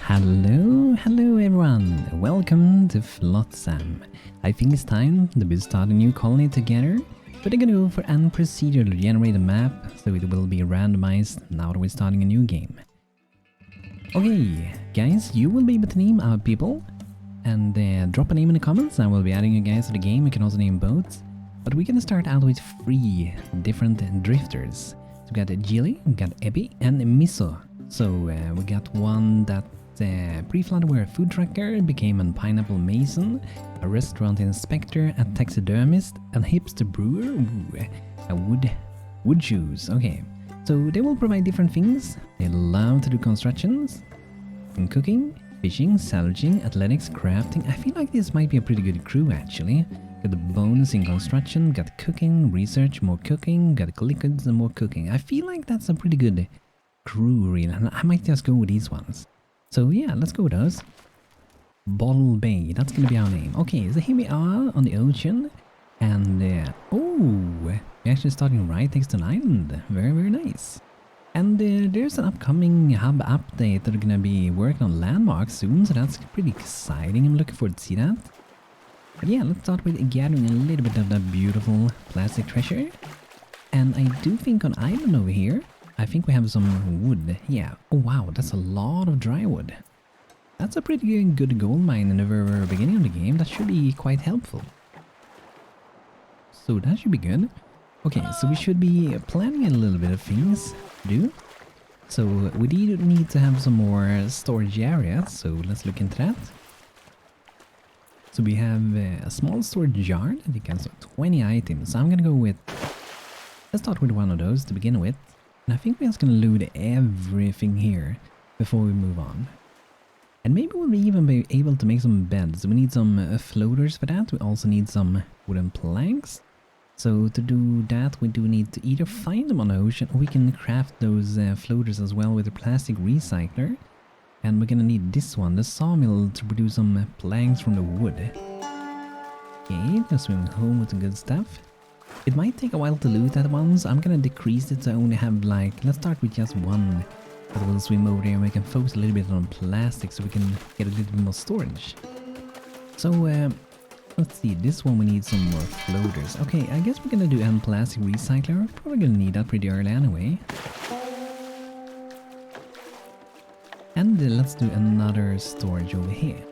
Hello everyone, welcome to Flotsam. I think it's time that we start a new colony together, but I'm gonna go for an procedure to generate a map, so it will be randomized now that we're starting a new game. Okay, guys, you will be able to name our people, and drop a name in the comments. I will be adding you guys to the game. You can also name boats, but we're gonna start out with 3 different drifters. So we got Jilly, we got Ebby, and Miso. So we got one that pre-flood were a food trucker, became a pineapple mason, a restaurant inspector, a taxidermist, and hipster brewer, a wood shoes. Okay, so they will provide different things. They love to do constructions, and cooking, fishing, salvaging, athletics, crafting. I feel like this might be a pretty good crew actually. Got the bonus in construction, got cooking, research, more cooking, got liquids and more cooking. I feel like that's a pretty good crew really, and I might just go with these ones. So yeah, let's go with those. Bottle Bay, that's gonna be our name. Okay, so here we are on the ocean, and we're actually starting right next to an island. Very nice. And there's an upcoming hub update that are gonna be working on landmarks soon, so that's pretty exciting. I'm looking forward to see that. But yeah, let's start with gathering a little bit of that beautiful plastic treasure. And I do think on island over here, I think we have some wood. Yeah. Oh wow, that's a lot of dry wood. That's a pretty good gold mine in the very beginning of the game. That should be quite helpful. So that should be good. Okay, so we should be planning a little bit of things to do. So we need to have some more storage areas, so let's look into that. So we have a small storage yard. I think I have 20 items. So I'm gonna go with... Let's start with one of those to begin with. And I think we're just gonna loot everything here before we move on. And maybe we'll even be able to make some beds. We need some floaters for that. We also need some wooden planks. So to do that, we do need to either find them on the ocean, or we can craft those floaters as well with a plastic recycler. And we're gonna need this one, the sawmill, to produce some planks from the wood. Okay, just swim home with the good stuff. It might take a while to loot at once. I'm gonna decrease it to only have like, let's start with just one. But we'll swim over there and we can focus a little bit on plastic so we can get a little bit more storage. So let's see, this one we need some more floaters. Okay, I guess we're gonna do a plastic recycler. We're probably gonna need that pretty early anyway. And let's do another storage over here.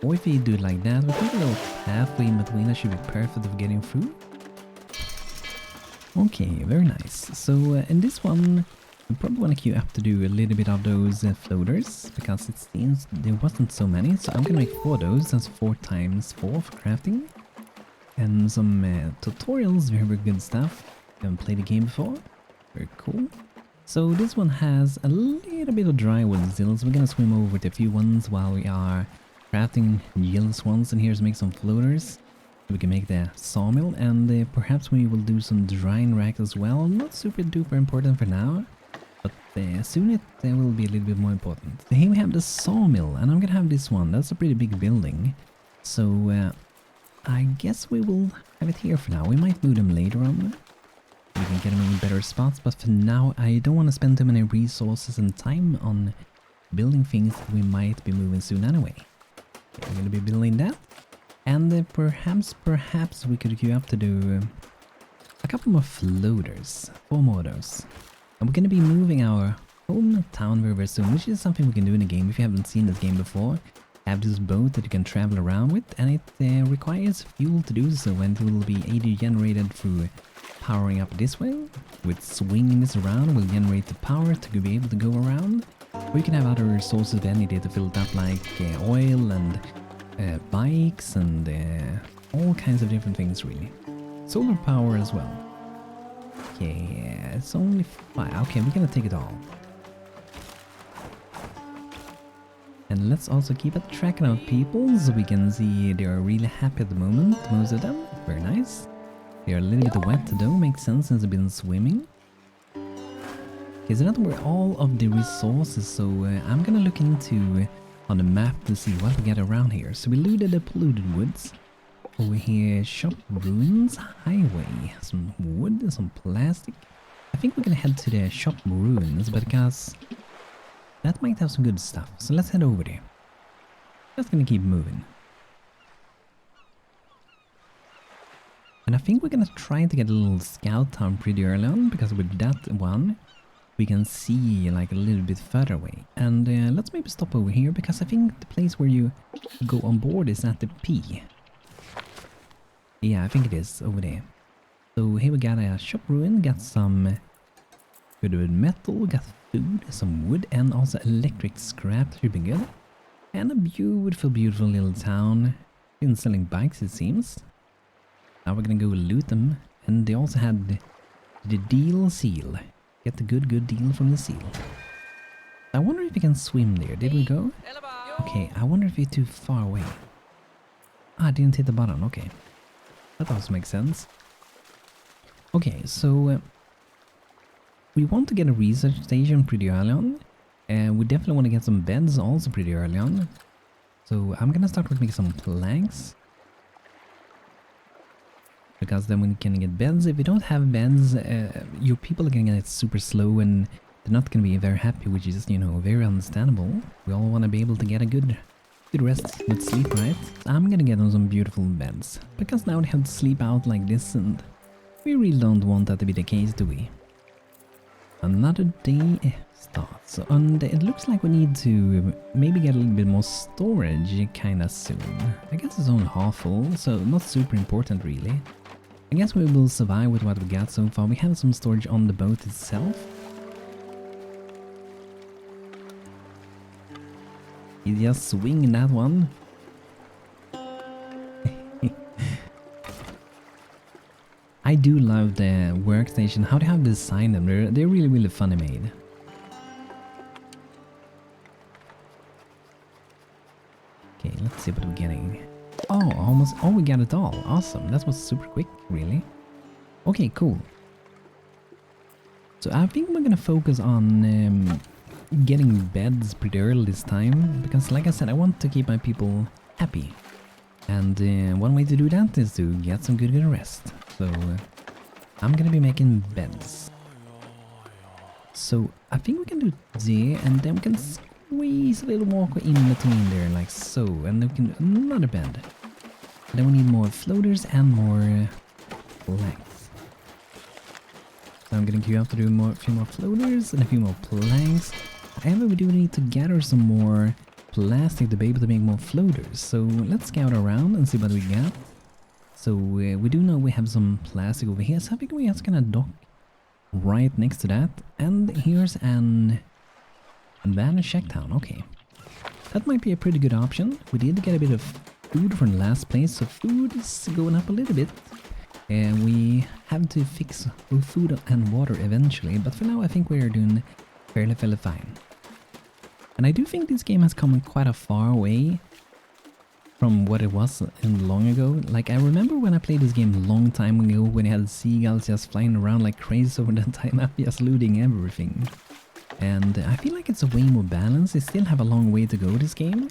Or if we do it like that, we think a little pathway in between that should be perfect for getting through. Okay, very nice. So in this one, we probably want to queue up to do a little bit of those floaters, because it seems there wasn't so many. So I'm gonna make 4 of those. That's 4 times 4 for crafting. And some tutorials, very good stuff. Haven't played the game before. Very cool. So this one has a little bit of dry wood still, so we're gonna swim over with a few ones while we are crafting yellow swans. And here's make some floaters. We can make the sawmill, and perhaps we will do some drying racks as well. Not super duper important for now, but soon it will be a little bit more important. So here we have the sawmill, and I'm gonna have this one. That's a pretty big building, so I guess we will have it here for now. We might move them later on. We can get them in better spots, but for now I don't want to spend too many resources and time on building things that we might be moving soon anyway. Okay, we're gonna be building that. And perhaps we could queue up to do a couple more floaters, 4 more of those. And we're going to be moving our hometown very soon, which is something we can do in the game. If you haven't seen this game before, have this boat that you can travel around with, and it requires fuel to do so, and it will be either generated through powering up this way, with swinging this around will generate the power to be able to go around, or you can have other sources of energy to fill it up, like oil and bikes and all kinds of different things really. Solar power as well. Okay, it's only 5. Okay, we're gonna take it all. And let's also keep a track of people so we can see they are really happy at the moment, most of them. Very nice. They are a little bit wet though, makes sense since they've been swimming. Okay, so that were all of the resources, so I'm gonna look into on the map to see what we get around here. So we looted the polluted woods. Over here, shop ruins, highway, some wood, some plastic. I think we're gonna head to the shop ruins, because That might have some good stuff. So let's head over there. Just gonna keep moving. And I think we're gonna try to get a little scout town pretty early on, because with that one we can see like a little bit further away. And let's maybe stop over here, because I think the place where you go on board is at the P. Yeah, I think it is over there. So here we got a shop ruin, got some good metal, got food, some wood, and also electric scrap. Should be good. And a beautiful, beautiful little town. Been selling bikes, it seems. Now we're gonna go loot them. And they also had the deal seal. Get the good deal from the seal. I wonder if we can swim there. Did we go? Okay, I wonder if we're too far away. Ah, I didn't hit the button. Okay. That also makes sense. Okay, so we want to get a research station pretty early on. We definitely want to get some beds also pretty early on. So I'm gonna start with making some planks. Because then we can get beds. If we don't have beds, your people are gonna get super slow and they're not gonna be very happy, which is, you know, very understandable. We all want to be able to get a good rest, good sleep, right? I'm gonna get them some beautiful beds. Because now they have to sleep out like this, and we really don't want that to be the case, do we? Another day starts, and it looks like we need to maybe get a little bit more storage kinda soon. I guess it's only half full, so not super important really. I guess we will survive with what we got so far. We have some storage on the boat itself. You just swing that one. I do love the workstation. How they have designed them. They're really, really funny made. Okay, let's see what we're getting. Oh, almost. Oh, we got it all. Awesome. That was super quick, really. Okay, cool. So I think we're gonna focus on getting beds pretty early this time, because like I said, I want to keep my people happy. And one way to do that is to get some good rest. So I'm gonna be making beds. So I think we can do there, and then we can squeeze a little walker in between there, like so. And then we can do another bed. Then we need more floaters and more planks. So I'm gonna queue up to do a few more floaters and a few more planks. However, we do need to gather some more plastic to be able to make more floaters. So let's scout around and see what we got. So we do know we have some plastic over here, so I think we're just gonna dock right next to that. And here's an abandoned shack town. Okay, that might be a pretty good option. We did get a bit of food from the last place, so food is going up a little bit. And we have to fix both food and water eventually, but for now I think we're doing fairly fine. And I do think this game has come quite a far way from what it was in long ago. Like, I remember when I played this game a long time ago, when I had seagulls just flying around like crazy over the time, I'm just looting everything. And I feel like it's a way more balanced. They still have a long way to go, this game.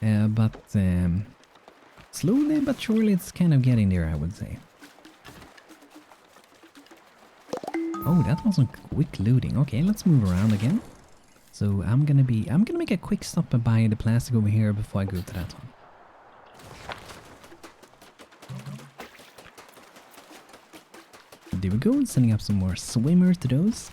But slowly but surely it's kind of getting there, I would say. Oh, that was some quick looting. Okay, let's move around again. So I'm gonna make a quick stop and buy the plastic over here before I go to that one. There we go, sending up some more swimmers to those.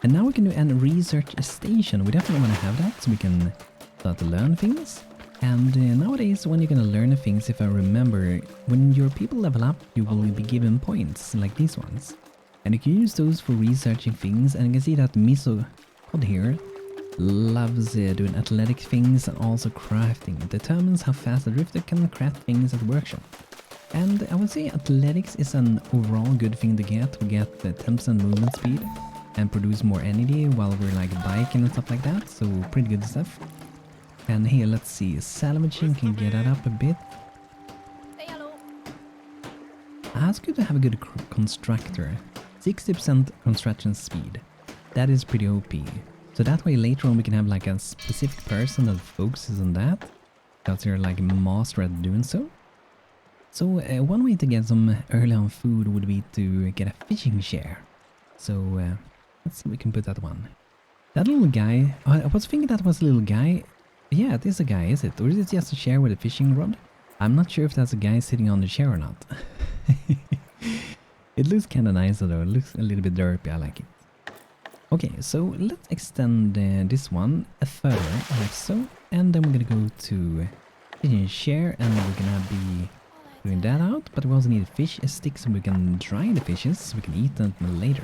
And now we can do a research station. We definitely want to have that so we can start to learn things. And nowadays, when you're gonna learn things, if I remember, when your people level up, you will be given points, like these ones. And you can use those for researching things, and you can see that Miso Cod here loves doing athletic things and also crafting. It determines how fast a drifter can craft things at the workshop. And I would say athletics is an overall good thing to get. We get the 10% movement speed and produce more energy while we're like biking and stuff like that, so pretty good stuff. And here, let's see, salvaging can get that up a bit. It's good to have a good constructor. 60% construction speed. That is pretty OP. So that way later on we can have like a specific person that focuses on that, because they're like a master at doing so. So one way to get some early on food would be to get a fishing share. So let's see if we can put that one. That little guy, I was thinking that was a little guy. Yeah, it is a guy, is it? Or is it just a chair with a fishing rod? I'm not sure if that's a guy sitting on the chair or not. It looks kind of nice though, it looks a little bit derpy, I like it. Okay, so let's extend this one further, like so. And then we're gonna go to fishing chair and we're gonna be doing that out. But we also need a fish stick so we can dry the fishes so we can eat them later.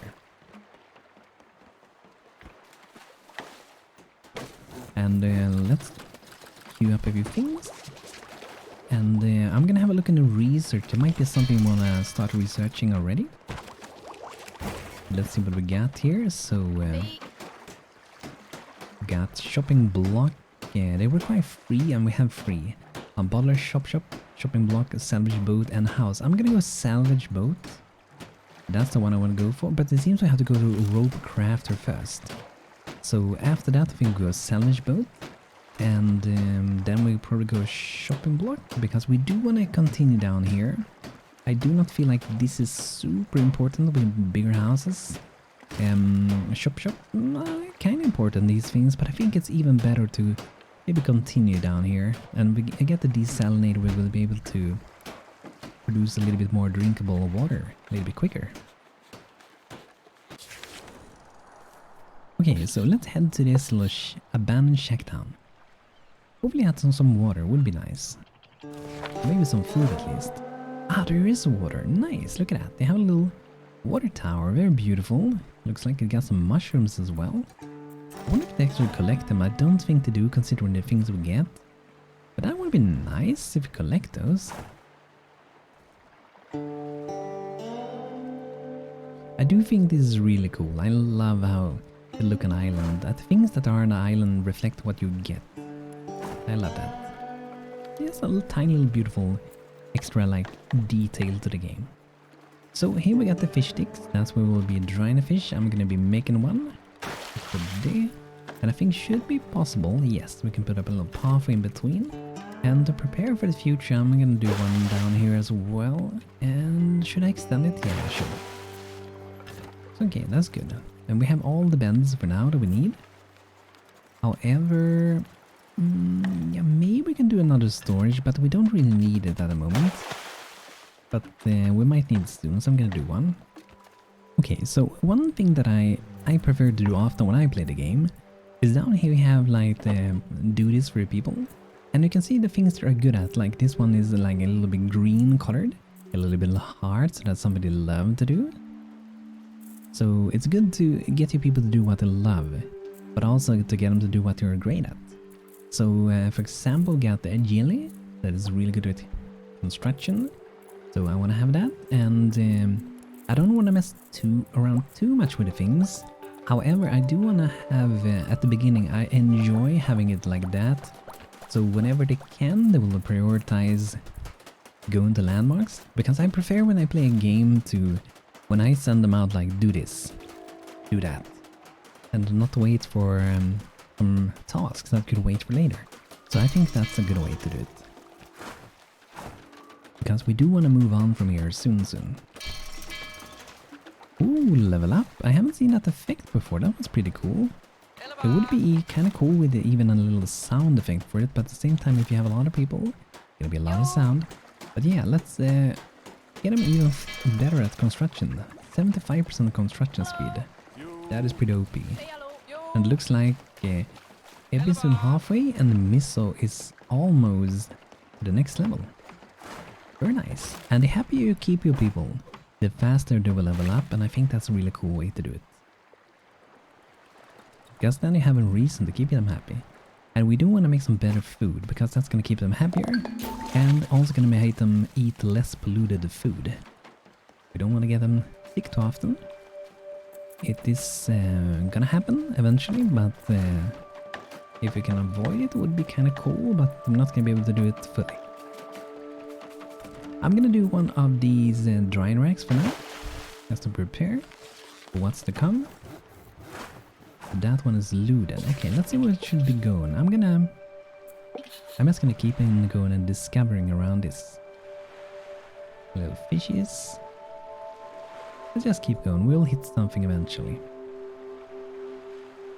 And let's queue up a few things. And I'm gonna have a look in the research. There might be something we wanna start researching already. Let's see what we got here. So got shopping block. Yeah, they were quite free, and we have free. A bottler shopping block, a salvage boat, and house. I'm gonna go salvage boat. That's the one I want to go for. But it seems I have to go to rope crafter first. So after that, I think we go salvage boat. And then we probably go shopping block, because we do want to continue down here. I do not feel like this is super important with bigger houses. Shop, kind of important, these things, but I think it's even better to maybe continue down here. And we get the desalinator, we will be able to produce a little bit more drinkable water a little bit quicker. Okay, so let's head to this little abandoned shack town. Hopefully add some water, would be nice. Maybe some food at least. Ah, there is water. Nice, look at that. They have a little water tower, very beautiful. Looks like it got some mushrooms as well. I wonder if they actually collect them. I don't think they do, considering the things we get. But that would be nice if we collect those. I do think this is really cool. I love how they look on island. The things that are on the island reflect what you get. I love that. It's a little, tiny little beautiful extra like detail to the game. So here we got the fish sticks. That's where we'll be drying the fish. I'm gonna be making one for there. And I think should be possible. Yes, we can put up a little pathway in between. And to prepare for the future, I'm gonna do one down here as well. And should I extend it? Yeah, I should. Okay, that's good. And we have all the beds for now that we need. However, yeah, maybe we can do another storage, but we don't really need it at the moment. But we might need it soon, so I'm gonna do one. Okay, so one thing that I prefer to do often when I play the game is down here we have like duties for people. And you can see the things they're good at. Like this one is like a little bit green colored, a little bit hard, so that's something they love to do. So it's good to get your people to do what they love, but also to get them to do what you're great at. So for example, we got the agility, that is really good at construction. So I want to have that, and I don't want to mess around too much with the things. However, I do want to have, at the beginning, I enjoy having it like that. So whenever they can, they will prioritize going to landmarks. Because I prefer when I play a game to, when I send them out like, do this, do that. And not wait for some tasks that could wait for later. So I think that's a good way to do it. Because we do want to move on from here soon. Ooh, level up. I haven't seen that effect before. That was pretty cool. It would be kind of cool with even a little sound effect for it, but at the same time, if you have a lot of people, it'll be a lot of sound. But yeah, let's get them even better at construction. 75% construction speed. That is pretty OP. And it looks like Ebbie's soon halfway, and Miso is almost the next level. Very nice. And the happier you keep your people, the faster they will level up, and I think that's a really cool way to do it. Because then you have a reason to keep them happy. And we do want to make some better food, because that's going to keep them happier, and also going to make them eat less polluted food. We don't want to get them sick too often. It is gonna happen eventually, but if we can avoid it, it would be kind of cool, but I'm not going to be able to do it fully. I'm gonna do one of these drying racks for now, just to prepare for what's to come. That one is looted. Okay, let's see where it should be going. I'm just gonna keep on going and discovering around this. Little fishes. Let's just keep going. We'll hit something eventually.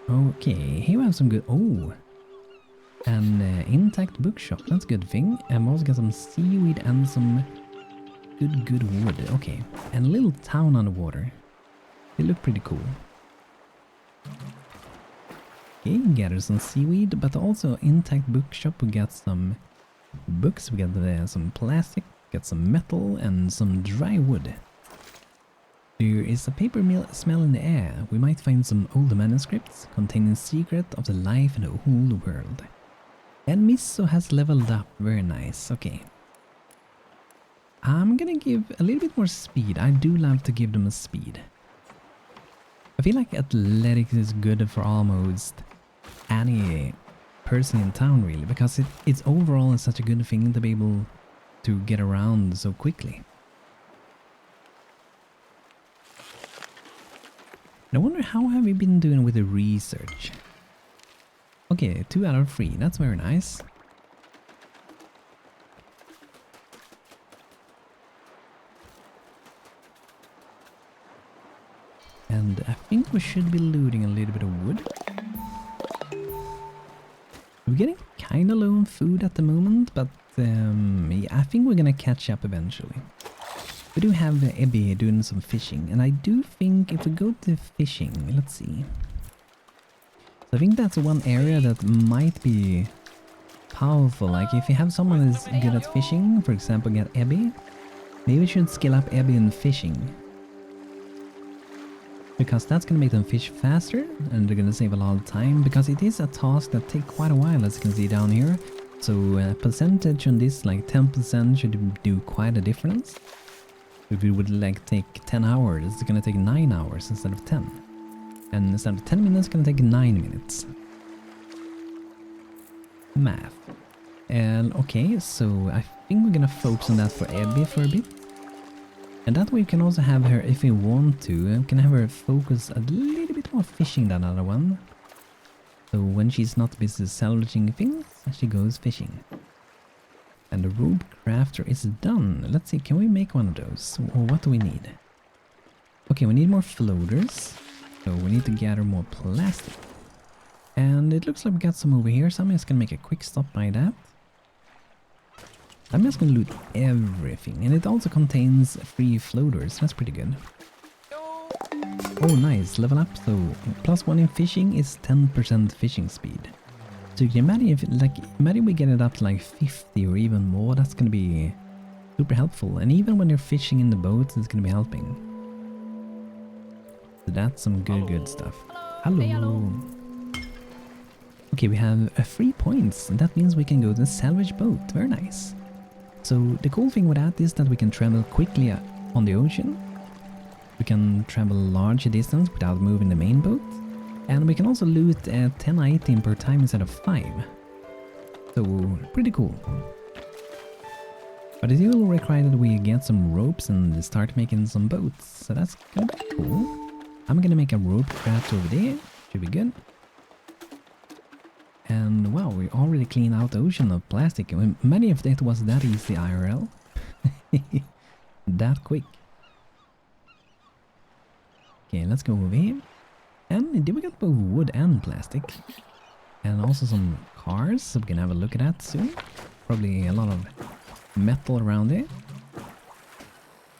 Okay, here we have some good... Oh! An intact bookshop. That's a good thing. And we also got some seaweed and some good wood. Okay. And a little town on the water. They look pretty cool. Okay, gather some seaweed, but also intact bookshop. We got some books, we got some plastic, got some metal and some dry wood. There is a paper mill smell in the air. We might find some old manuscripts containing secret of the life in the whole world. And Misso has leveled up, very nice, okay. I'm gonna give a little bit more speed. I do love to give them a speed. I feel like athletics is good for almost any person in town really, because it's overall such a good thing to be able to get around so quickly. And I wonder how have we been doing with the research? Okay, 2 out of 3, that's very nice. And I think we should be looting a little bit of wood. We're getting kind of low on food at the moment, but yeah, I think we're gonna catch up eventually. We do have Ebby doing some fishing, and I do think if we go to fishing, let's see. So I think that's one area that might be powerful. Like if you have someone who's good at fishing, for example, get Ebby, maybe we should skill up Ebby in fishing. Because that's gonna make them fish faster, and they're gonna save a lot of time, because it is a task that takes quite a while, as you can see down here. So percentage on this, like 10%, should do quite a difference. If it would like take 10 hours, it's gonna take 9 hours instead of 10. And instead of 10 minutes, it's gonna take 9 minutes. Math. And okay, so I think we're gonna focus on that for Ebby for a bit. And that way we can also have her, if we want to, we can have her focus a little bit more fishing than the other one. So when she's not busy salvaging things, she goes fishing. And the rope crafter is done. Let's see, can we make one of those? Or what do we need? Okay, we need more floaters. So we need to gather more plastic. And it looks like we got some over here, so I'm just gonna make a quick stop by that. I'm just gonna loot everything, and it also contains 3 floaters. That's pretty good. Oh nice, level up. So +1 in fishing is 10% fishing speed. So you can imagine if imagine we get it up to like 50 or even more. That's gonna be super helpful, and even when you're fishing in the boats, it's gonna be helping. So that's some good stuff. Hello. Okay, we have 3 points, and that means we can go to the salvage boat. Very nice. So the cool thing with that is that we can travel quickly on the ocean. We can travel a large distance without moving the main boat. And we can also loot 10 items per time instead of 5. So pretty cool. But it will require that we get some ropes and start making some boats. So that's gonna be cool. I'm gonna make a rope craft over there. Should be good. And wow, we already cleaned out the ocean of plastic. Many of that was that easy IRL. That quick. Okay, let's go over here. And did we get both wood and plastic? And also some cars, so we can have a look at that soon. Probably a lot of metal around there.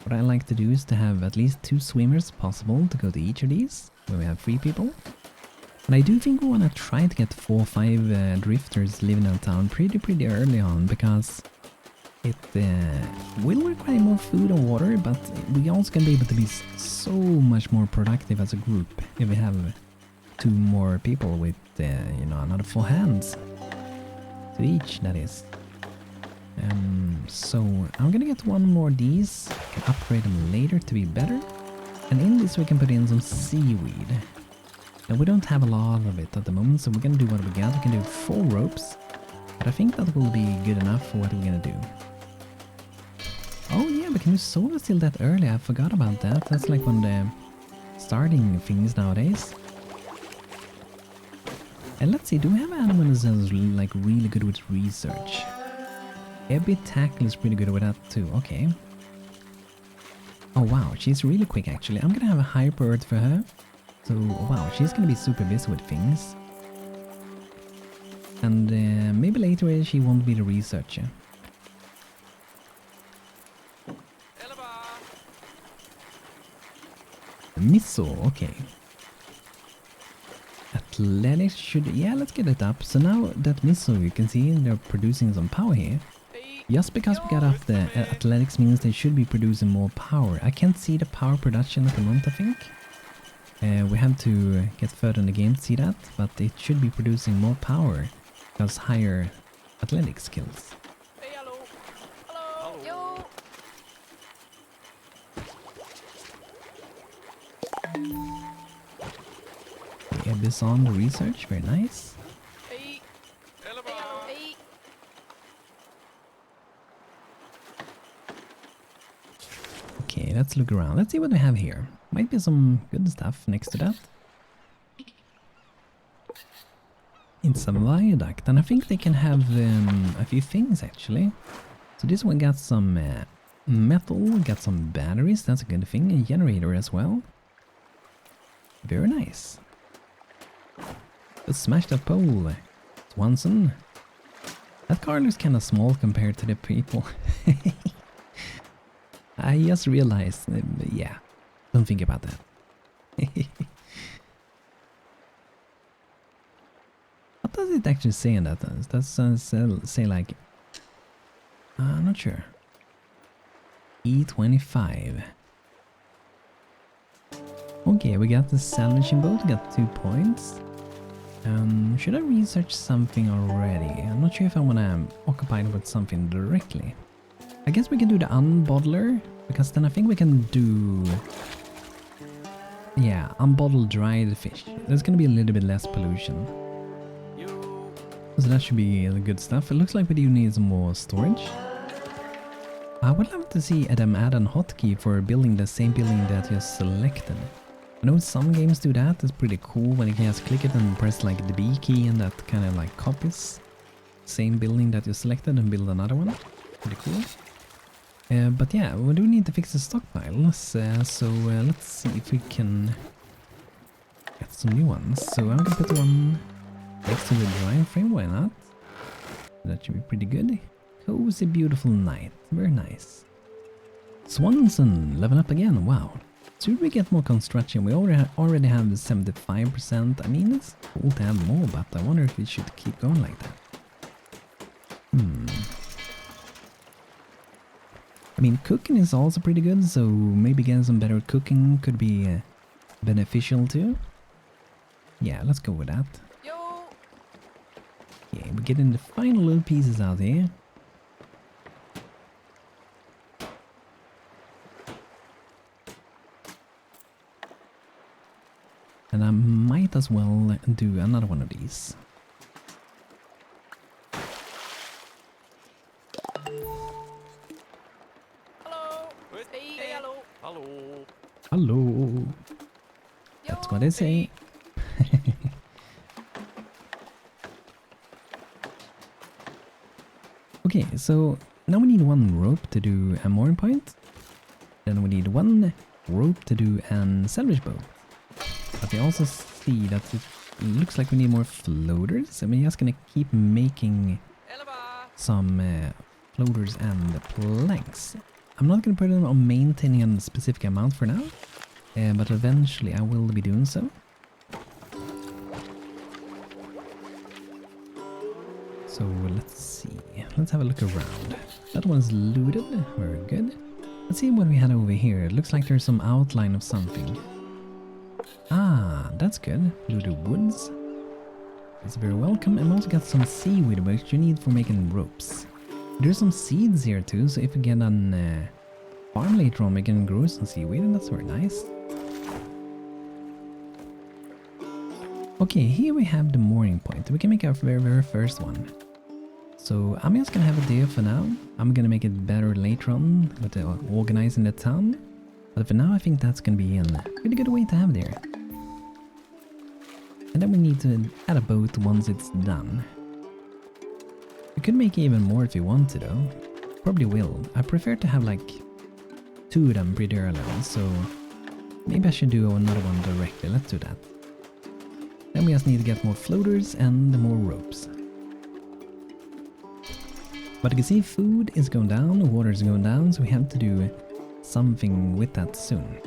What I like to do is to have at least 2 swimmers possible to go to each of these, where we have 3 people. And I do think we want to try to get 4 or 5 drifters living in town pretty early on, because it will require more food and water, but we also can be able to be so much more productive as a group if we have 2 more people with, you know, another 4 hands to each, that is. So I'm gonna get 1 more of these, can upgrade them later to be better, and in this we can put in some seaweed. And we don't have a lot of it at the moment, so we're gonna do what we got. We can do 4 ropes, but I think that will be good enough for what we're gonna do. Oh yeah, we can do solar steel that early. I forgot about that. That's like one of the starting things nowadays. And let's see, do we have animals that's like really good with research? Ebby Tackle is pretty good with that too, okay. Oh wow, she's really quick actually. I'm gonna have a higher priority for her. So wow, she's gonna be super busy with things. And maybe later she won't be the researcher. Missile, okay. Athletics should... Yeah, let's get it up. So now that missile, you can see they're producing some power here. Just because we got up the athletics means they should be producing more power. I can't see the power production at the moment, I think. We have to get further in the game to see that, but it should be producing more power because higher athletic skills. We have this on the research, very nice. Okay, let's look around. Let's see what we have here. Might be some good stuff next to that. It's a viaduct, and I think they can have a few things actually. So this one got some metal, got some batteries, that's a good thing, a generator as well. Very nice. Let's smash that pole, Swanson. That car looks kind of small compared to the people. I just realized, yeah, don't think about that. What does it actually say in that? Does that say like, I'm not sure. E25. Okay, we got the salvaging boat, got 2 points. Should I research something already? I'm not sure if I want to occupy it with something directly. I guess we can do the unbottler, because then I think we can do... Yeah, unbottled dried fish. There's gonna be a little bit less pollution. So that should be the good stuff. It looks like we do need some more storage. I would love to see Adam add a hotkey for building the same building that you selected. I know some games do that, it's pretty cool when you can just click it and press like the B key and that kind of like copies same building that you selected and build another one. Pretty cool. But yeah, we do need to fix the stockpiles, so let's see if we can get some new ones. So I'm gonna put one next to the drying frame, why not? That should be pretty good. Cozy, beautiful night, very nice. Swanson, level up again, wow. Should we get more construction? We already have 75%. I mean, it's cool to have more, but I wonder if we should keep going like that. I mean, cooking is also pretty good, so maybe getting some better cooking could be beneficial too. Yeah, let's go with that. Yeah, we're getting the final little pieces out here. And I might as well do another one of these. Hello. That's what I say. Okay, so now we need one rope to do a mooring point. Then we need one rope to do an salvage boat. But we also see that it looks like we need more floaters. And we're just gonna keep making some floaters and planks. I'm not gonna put them on maintaining a specific amount for now. But eventually I will be doing so. So let's see. Let's have a look around. That one's looted. Very good. Let's see what we had over here. It looks like there's some outline of something. Ah, that's good. Looted woods. It's very welcome. And we also got some seaweed, which you need for making ropes. There's some seeds here too, so if we get on farm later on, we can grow some seaweed, and that's very nice. Okay, here we have the mooring point. We can make our very first one. So I'm just gonna have it there for now. I'm gonna make it better later on with organizing the town. But for now I think that's gonna be a pretty good way to have there. And then we need to add a boat once it's done. We could make even more if you want to though. Probably will. I prefer to have like two of them pretty early on, so maybe I should do another one directly. Let's do that. Then we just need to get more floaters and more ropes. But you can see food is going down, water is going down, so we have to do something with that soon.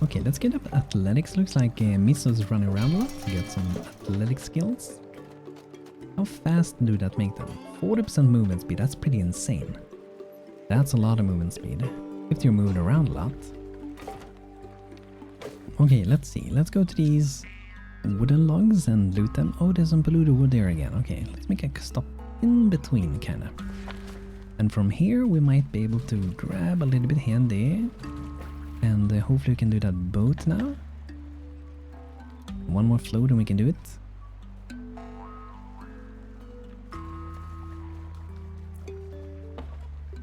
Okay, let's get up athletics. Looks like Miso's running around a lot to get some athletic skills. How fast do that make them? 40% movement speed, that's pretty insane. That's a lot of movement speed, if you're moving around a lot. Okay, let's see. Let's go to these wooden logs and loot them. Oh, there's some polluted wood there again. Okay, let's make a stop in between, kinda. And from here, we might be able to grab a little bit here and there. And hopefully we can do that boat now. One more float and we can do it.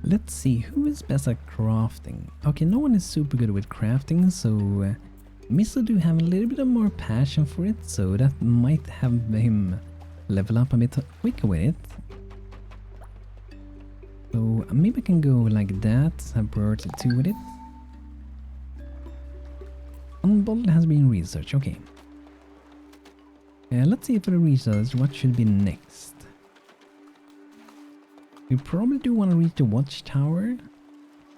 Let's see, who is best at crafting? Okay, no one is super good with crafting, so Miso do have a little bit of more passion for it, so that might have him level up a bit quicker with it. So maybe I can go like that, have priority 2 with it. Unbottled has been researched, okay. Let's see for the research what should be next. We probably do want to reach the watchtower,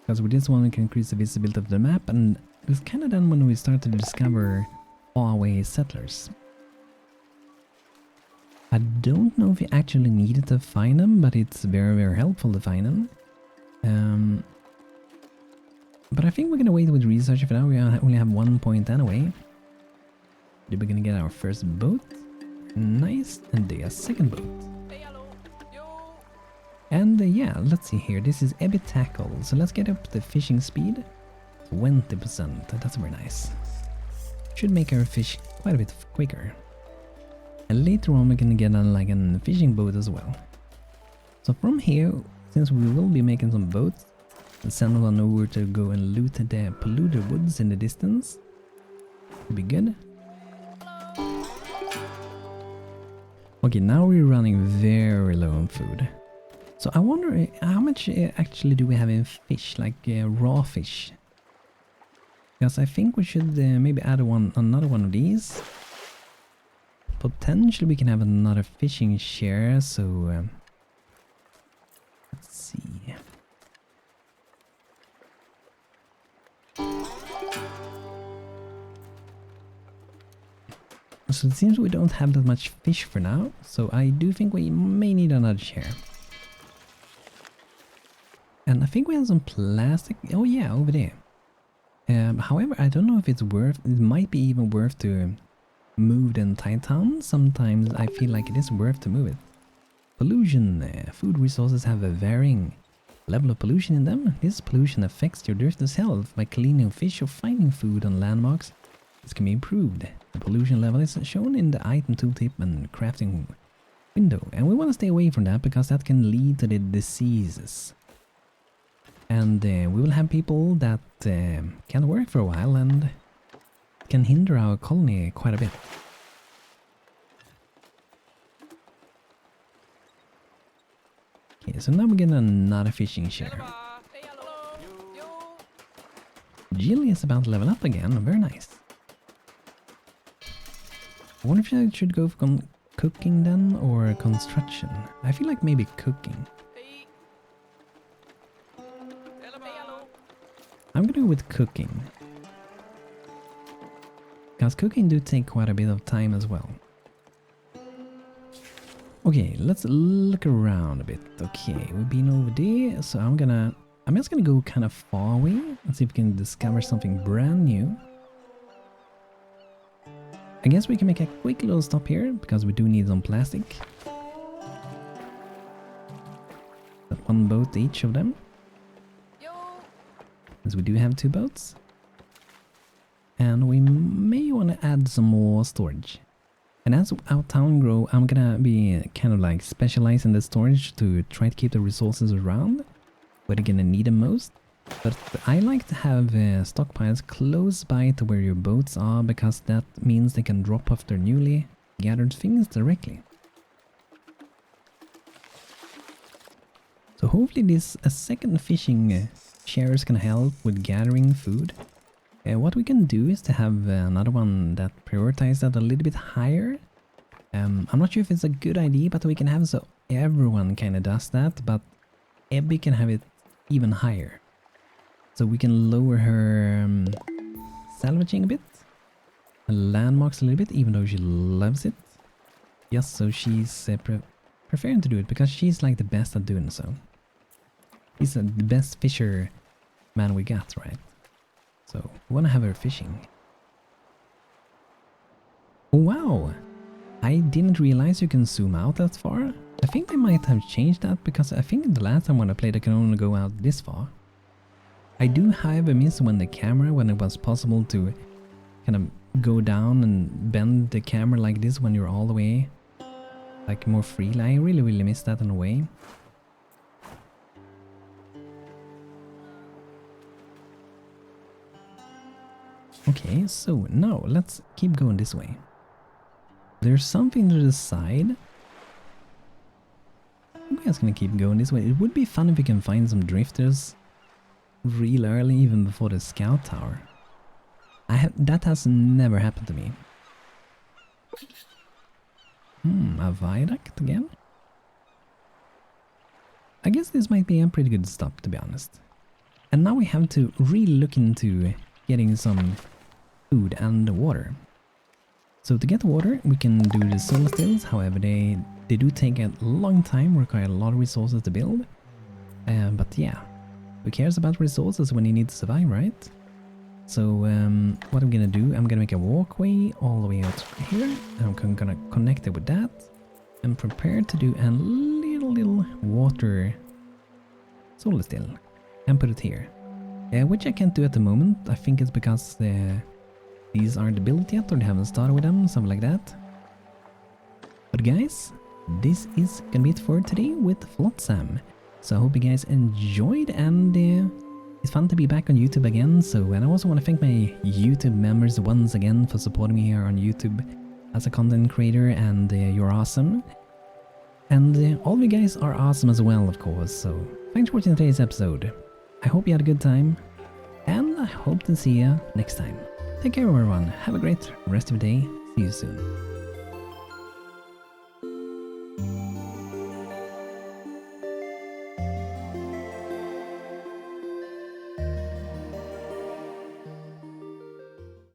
because with this one we can increase the visibility of the map, and it's kind of then when we start to discover faraway settlers. I don't know if we actually needed to find them, but it's very, very helpful to find them. But I think we're gonna wait with research for now. We only have 1 point anyway. We're gonna get our first boat. Nice, and the second boat. And yeah, let's see here. This is Ebby Tackle, so let's get up the fishing speed. 20%, that's very nice. Should make our fish quite a bit quicker. And later on we can get on like a fishing boat as well. So from here, since we will be making some boats, and send one over to go and loot the polluted woods in the distance. Would be good. Okay, now we're running very low on food. So I wonder how much actually do we have in fish, like raw fish? Because I think we should maybe add another one of these. Potentially we can have another fishing share, so let's see. So it seems we don't have that much fish for now, so I do think we may need another share. And I think we have some plastic. Oh yeah, over there. However, I don't know if it's worth. It might be even worth to move the entire town. Sometimes I feel like it is worth to move it. Pollution. Food resources have a varying level of pollution in them. This pollution affects your dirt's health. By cleaning fish or finding food on landmarks, this can be improved. The pollution level is shown in the item tooltip and crafting window, and we want to stay away from that because that can lead to the diseases. And we will have people that can't work for a while and can hinder our colony quite a bit. Okay, so now we're getting another fishing share. Jill is about to level up again, very nice. I wonder if I should go for cooking then, or construction. I feel like maybe cooking. I'm gonna go with cooking. Because cooking do take quite a bit of time as well. Okay, let's look around a bit. Okay, we've been over there, so I'm just gonna go kind of far away and see if we can discover something brand new. I guess we can make a quick little stop here, because we do need some plastic. One boat each of them. As we do have 2 boats. And we may want to add some more storage. And as our town grow, I'm gonna be kind of like specializing the storage to try to keep the resources around where you're gonna need them most. But I like to have stockpiles close by to where your boats are, because that means they can drop off their newly gathered things directly. hopefully this a second fishing chair is gonna help with gathering food. What we can do is to have another one that prioritizes that a little bit higher. I'm not sure if it's a good idea, but we can have so everyone kind of does that, but Abby can have it even higher. So we can lower her salvaging a bit, landmarks a little bit, even though she loves it. Just so she's preferring to do it, because she's like the best at doing so. He's the best fisher man we got, right? So we want to have her fishing. Oh, wow! I didn't realize you can zoom out that far. I think they might have changed that, because I think the last time when I played I can only go out this far. I do however miss when the camera, when it was possible to kind of go down and bend the camera like this when you're all the way like more freely. I really miss that in a way. Okay, so now let's keep going this way. There's something to the side. I'm just gonna keep going this way. It would be fun if we can find some drifters real early, even before the scout tower. That has never happened to me. A viaduct again? I guess this might be a pretty good stop, to be honest. And now we have to really look into getting some food and water. So to get water, we can do the solar stills. However, they do take a long time, require a lot of resources to build. But yeah, who cares about resources when you need to survive, right? So what I'm gonna do, I'm gonna make a walkway all the way out here. I'm gonna connect it with that. I'm prepared to do a little water solar still and put it here. Which I can't do at the moment. I think it's because these aren't built yet, or they haven't started with them, something like that. But guys, this is gonna be it for today with Flotsam. So I hope you guys enjoyed, and it's fun to be back on YouTube again. And I also want to thank my YouTube members once again for supporting me here on YouTube as a content creator, and you're awesome. And all of you guys are awesome as well, of course. So thanks for watching today's episode. I hope you had a good time, and I hope to see you next time. Take care everyone, have a great rest of the day, see you soon.